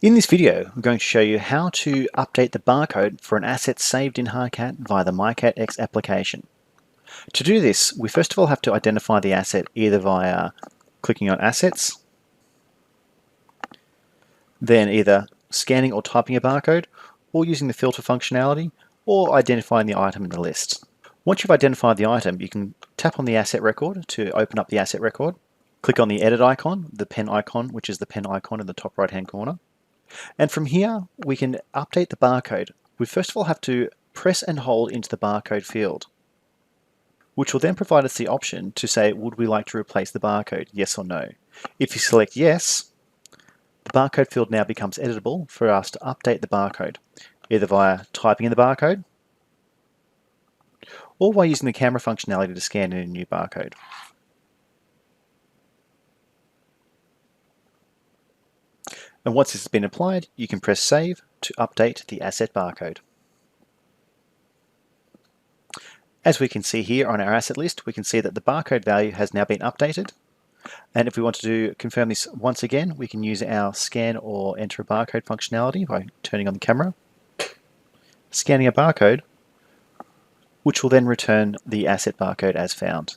In this video, I'm going to show you how to update the barcode for an asset saved in Hardcat via the MiCatX application. To do this, we first of all have to identify the asset either via clicking on Assets, then either scanning or typing a barcode, or using the filter functionality, or identifying the item in the list. Once you've identified the item, you can tap on the asset record to open up the asset record. Click on the edit icon, the pen icon, which is the pen icon in the top right hand corner. And from here, we can update the barcode. We first of all have to press and hold into the barcode field, which will then provide us the option to say, would we like to replace the barcode, yes or no? If you select yes, the barcode field now becomes editable for us to update the barcode, either via typing in the barcode or by using the camera functionality to scan in a new barcode. And once this has been applied, you can press Save to update the asset barcode. As we can see here on our asset list, we can see that the barcode value has now been updated. And if we want to confirm this once again, we can use our scan or enter a barcode functionality by turning on the camera, scanning a barcode, which will then return the asset barcode as found.